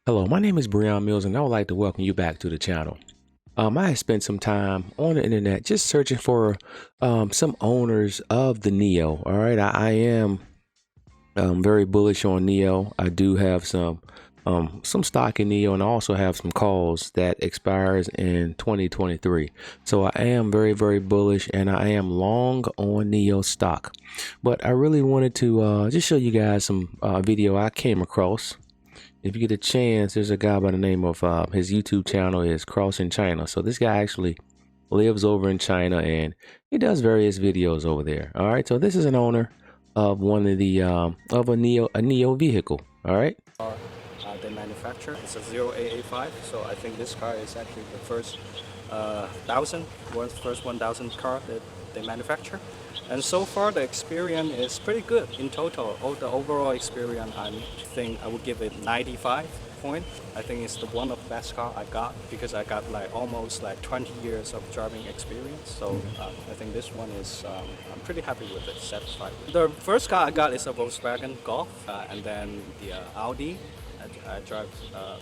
Hello, my name is Brehon Mills, and I would like to welcome you back to the channel. I have spent some time on the internet just searching for some owners of the NIO. All right, I am very bullish on NIO. I do have some stock in NIO, and I also have some calls that expires in 2023. So I am very bullish, and I am long on NIO stock. But I really wanted to just show you guys some video I came across. If you get a chance, there's a guy by the name of his YouTube channel is Crossing China. So this guy actually lives over in China and he does various videos over there. All right, so this is an owner of one of the of a NIO vehicle. All right. They manufacture. It's a 0885, so I think this car is actually the first first 1,000 car that they manufacture. And so far the experience is pretty good in total. The overall experience, I think I would give it 95 point. I think it's one of the best car I got because I got like almost like 20 years of driving experience. So I think this one is, I'm pretty happy with it, satisfied. The first car I got is a Volkswagen Golf and then the Audi. I drive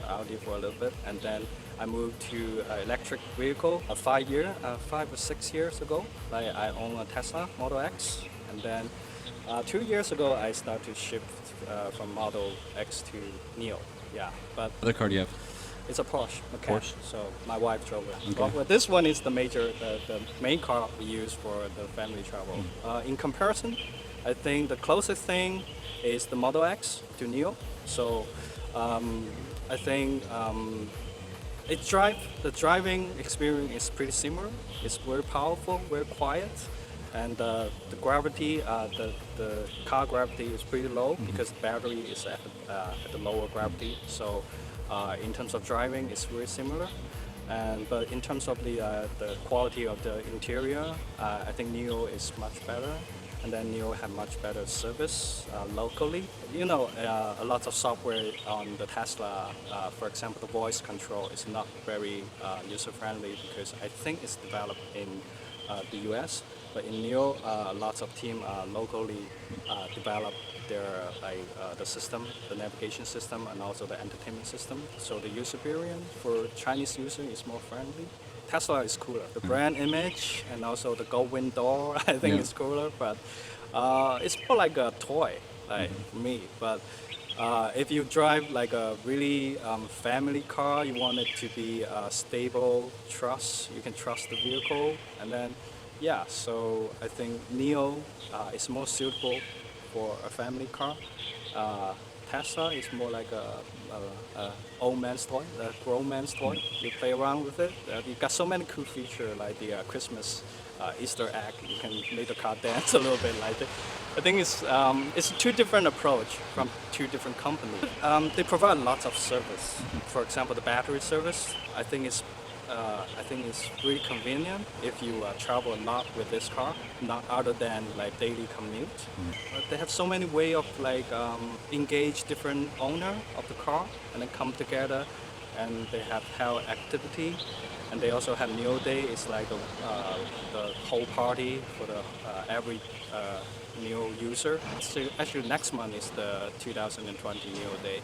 Audi for a little bit, and then I moved to electric vehicle 5 or 6 years ago. Like I own a Tesla Model X, and then 2 years ago I started to shift from Model X to NIO. Yeah, but What other car do you have? it's a Porsche Macan. Porsche? So my wife drove it. Okay. But this one is the main car we use for the family travel. In comparison, I think the closest thing is the Model X to NIO. So I think the driving experience is pretty similar. It's very powerful, very quiet, and the gravity, the car gravity is pretty low because the battery is at the lower gravity. So in terms of driving, it's very similar. But in terms of the quality of the interior, I think NIO is much better. And then NIO have much better service locally. You know, a lot of software on the Tesla, for example, the voice control is not very user-friendly because I think it's developed in the US. But in NIO, lots of team locally develop their the system, the navigation system, and also the entertainment system. So the user experience for Chinese user is more friendly. Tesla is cooler. The brand image and also the gold wing door, I think is cooler, but it's more like a toy, like for me. But if you drive like a really family car, you want it to be stable, you can trust the vehicle, and then so I think NIO is more suitable for a family car. Tesla is more like a old man's toy, a grown man's toy. You play around with it. You got so many cool features like the Christmas Easter egg. You can make the car dance a little bit like that. I think it's two different approach from two different companies. They provide lots of service. For example, the battery service. I think it's really convenient if you travel a lot with this car, not other than like daily commute. But they have so many way of like engage different owner of the car and then come together, and they have health activity, and they also have NIO Day. It's like the whole party for the every NIO user. So actually, next month is the 2020 NIO Day.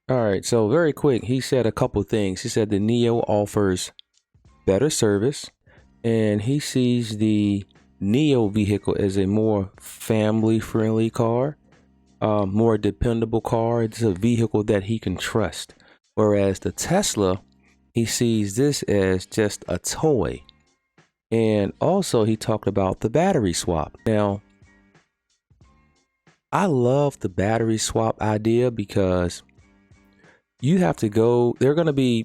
All right, so very quick, he said a couple things. He said the NIO offers better service, and he sees the NIO vehicle as a more family-friendly car, more dependable car. It's a vehicle that he can trust. Whereas the Tesla, he sees this as just a toy. And also he talked about the battery swap. Now, I love the battery swap idea because you have to go, there are going to be,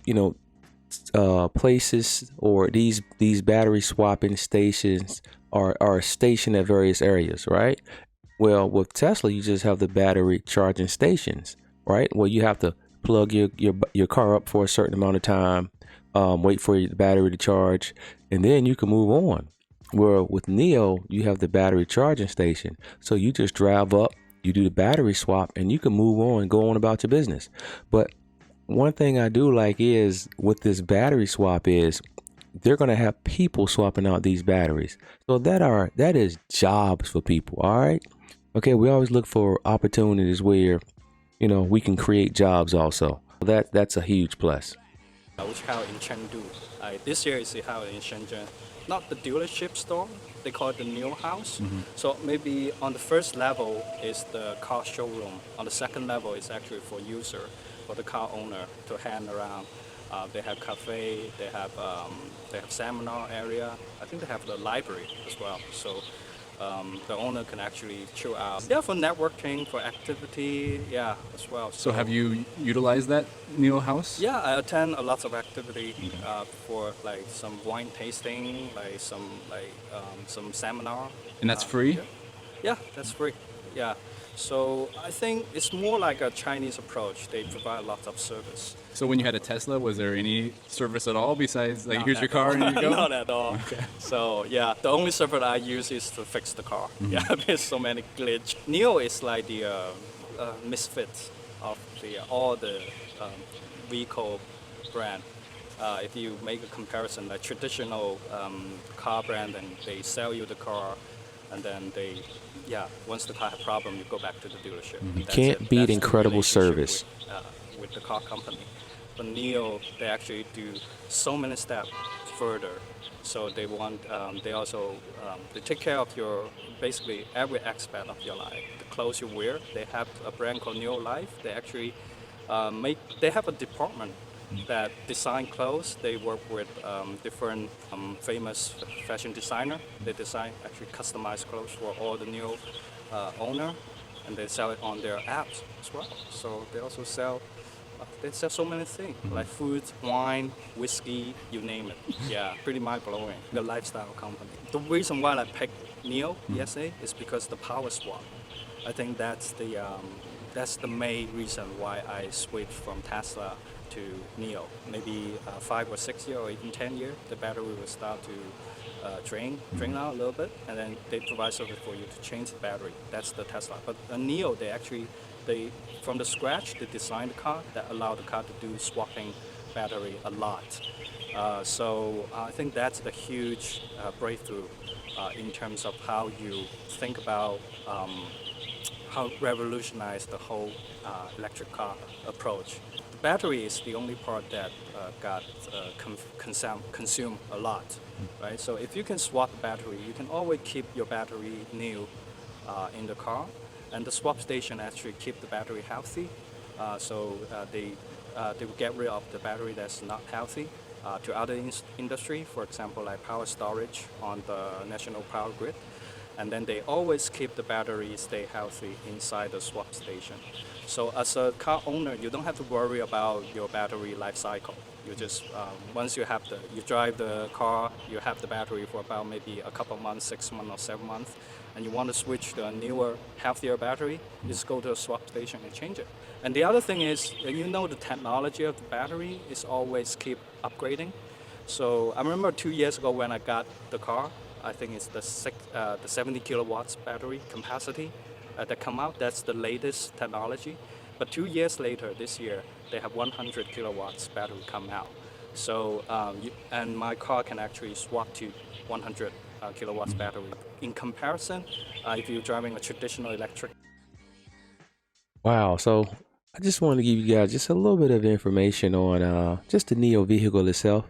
places, or these battery swapping stations are stationed at various areas, right? Well, with Tesla, you just have the battery charging stations, right? Well, you have to plug your car up for a certain amount of time, wait for the battery to charge, and then you can move on. Where with NIO, you have the battery charging station. So you just drive up, you do the battery swap, and you can move on and go on about your business. But one thing I do like is with this battery swap is they're going to have people swapping out these batteries. So that is jobs for people. All right. Okay. We always look for opportunities where we can create jobs also. That's a huge plus. Which held in Chengdu. This year is held in Shenzhen. Not the dealership store, they call it the NIO house. So maybe on the first level is the car showroom. On the second level is actually for user, for the car owner to hang around. They have cafe, they have seminar area. I think they have the library as well. So the owner can actually chill out. Yeah, for networking, for activity, yeah, as well. So have you utilized that NIO house? Yeah, I attend a lot of activity for like some wine tasting, like some seminar. And that's free? Yeah, that's free. Yeah. So I think it's more like a Chinese approach. They provide lots of service. So when you had a Tesla, was there any service at all besides like Not here's your at car all. and you go? Not at all. So yeah, the only service I use is to fix the car. Yeah, there's so many glitch. NIO is like the misfit of all the vehicle brand. If you make a comparison, like traditional car brand, and they sell you the car, and then once the car has a problem, you go back to the dealership. You can't beat That's the incredible relationship service. with the car company. But NIO, they actually do so many steps further. So they they take care of your basically every aspect of your life. The clothes you wear, they have a brand called NIO Life. They actually they have a department that design clothes. They work with different famous fashion designer. They design actually customized clothes for all the NIO owner, and they sell it on their apps as well. So they also sell. They sell so many things, like food, wine, whiskey, you name it. Yeah, pretty mind-blowing. The lifestyle company. The reason why I picked NIO yesterday is because the power swap. I think that's the main reason why I switched from Tesla to NIO. Maybe 5 or 6 years or even 10 years, the battery will start to drain out a little bit, and then they provide service for you to change the battery. That's the Tesla. But the NIO, they from the scratch, they designed the car that allowed the car to do swapping battery a lot. So I think that's the huge breakthrough in terms of how you think about how revolutionize the whole electric car approach. The battery is the only part that got consumed a lot, right? So if you can swap the battery, you can always keep your battery new in the car. And the swap station actually keep the battery healthy, so they will get rid of the battery that's not healthy to other industry, for example, like power storage on the national power grid. And then they always keep the battery stay healthy inside the swap station. So as a car owner, you don't have to worry about your battery life cycle. You just once you drive the car, you have the battery for about maybe a couple months, 6 months or 7 months, and you want to switch to a newer, healthier battery, you just go to a swap station and change it. And the other thing is, the technology of the battery is always keep upgrading. So I remember 2 years ago when I got the car, I think it's the 70 kilowatts battery capacity that come out. That's the latest technology. But 2 years later, this year, they have 100 kilowatts battery come out. So, and my car can actually swap to 100 kilowatts battery. In comparison, if you're driving a traditional electric. Wow. So I just want to give you guys just a little bit of information on just the NIO vehicle itself.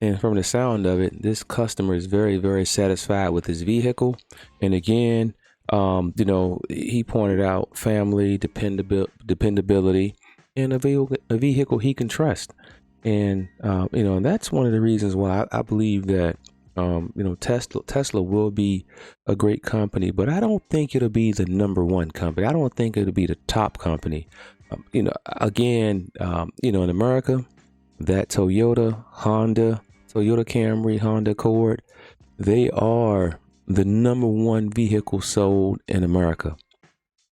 And from the sound of it, this customer is very, very satisfied with his vehicle. And again, he pointed out family, dependability, and a vehicle he can trust. And, and that's one of the reasons why I believe that, Tesla will be a great company, but I don't think it'll be the number one company. I don't think it'll be the top company. In America, that Toyota Camry, Honda Accord, they are the number one vehicle sold in America.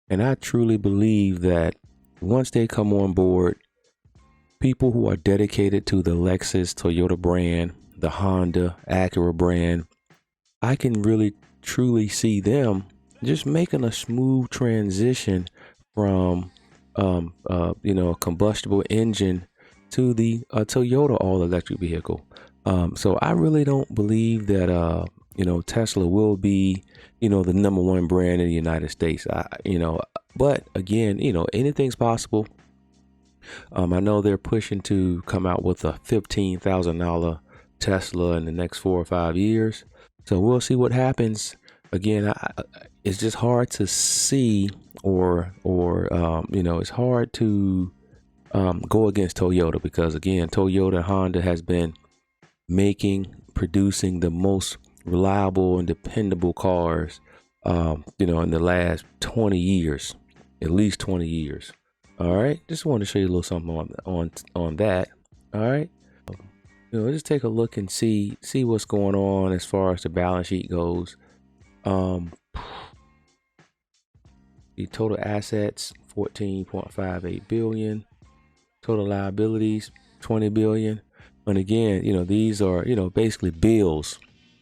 And I truly believe that once they come on board, people who are dedicated to the Lexus, Toyota brand, the Honda, Acura brand, I can really truly see them just making a smooth transition from a combustible engine to the Toyota all-electric vehicle. So I really don't believe that Tesla will be the number one brand in the United States. But again, anything's possible. I know they're pushing to come out with a $15,000 Tesla in the next 4 or 5 years. So we'll see what happens. Again, it's just hard to see, or it's hard to go against Toyota, because again, Toyota and Honda has been producing the most reliable and dependable cars, in the last 20 years, at least 20 years. All right, just wanted to show you a little something on that. All right, just take a look and see what's going on as far as the balance sheet goes. The total assets 14.58 billion, total liabilities 20 billion. And again, these are basically bills,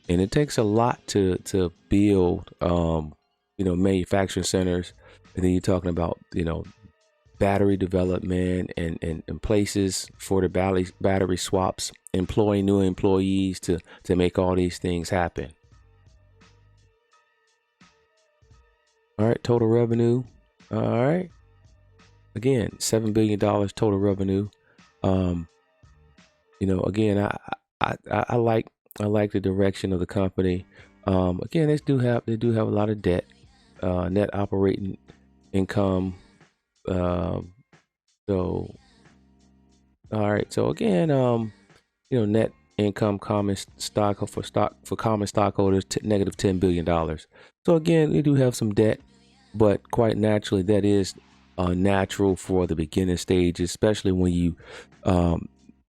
and it takes a lot to build manufacturing centers. And then you're talking about battery development and places for the battery swaps, employing new employees to make all these things happen. All right, total revenue. All right, again, $7 billion total revenue. Again, I like the direction of the company. Again, they do have a lot of debt. Net operating income. So all right, so again, net income common stockholders negative $10 billion. So again, they do have some debt, but quite naturally, that is natural for the beginning stage, especially when you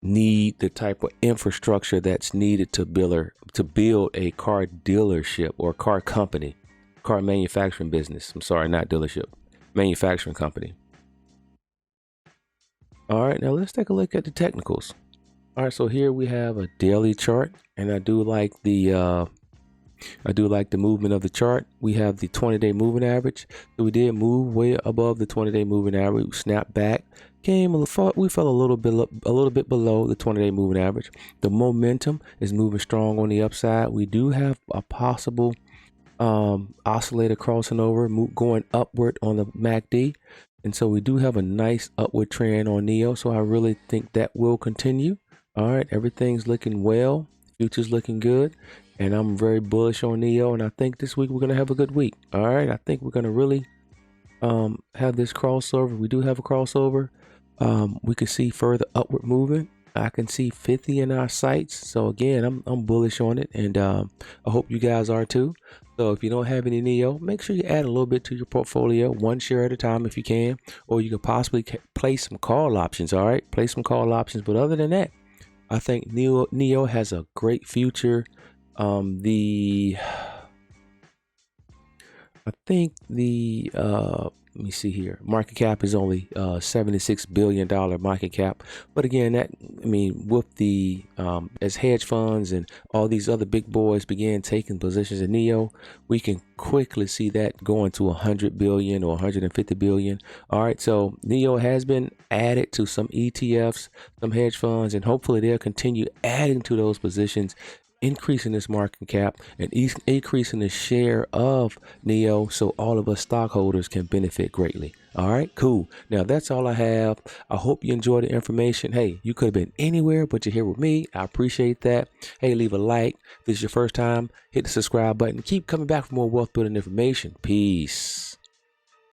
need the type of infrastructure that's needed to build a car dealership or car company, car manufacturing business. I'm sorry, not dealership, manufacturing company. All right, now let's take a look at the technicals. All right, so here we have a daily chart, and I do like the movement of the chart. We have the 20-day moving average. So we did move way above the 20-day moving average. We snapped back, we fell a little bit below the 20-day moving average. The momentum is moving strong on the upside. We do have a possible oscillator crossing over, going upward on the MACD. And so we do have a nice upward trend on NIO. So I really think that will continue. All right, everything's looking well. Future's looking good. And I'm very bullish on NIO. And I think this week we're going to have a good week. All right, I think we're going to really have this crossover. We do have a crossover. We can see further upward movement. I can see 50 in our sights. So again, I'm bullish on it. And I hope you guys are too. So if you don't have any NIO, make sure you add a little bit to your portfolio, one share at a time if you can, or you can possibly place some call options. All right, place some call options. But other than that, I think NIO has a great future. Let me see here. Market cap is only $76 billion market cap. But again, with the as hedge funds and all these other big boys begin taking positions in NIO, we can quickly see that going to 100 billion or 150 billion. All right, so NIO has been added to some ETFs, some hedge funds, and hopefully they'll continue adding to those positions, increasing this market cap and increasing the share of NIO, so all of us stockholders can benefit greatly. All right, cool. Now that's all I have. I hope you enjoyed the information. Hey, you could have been anywhere, but you're here with me. I appreciate that. Hey, leave a like. If this is your first time, hit the subscribe button. Keep coming back for more wealth building information. Peace.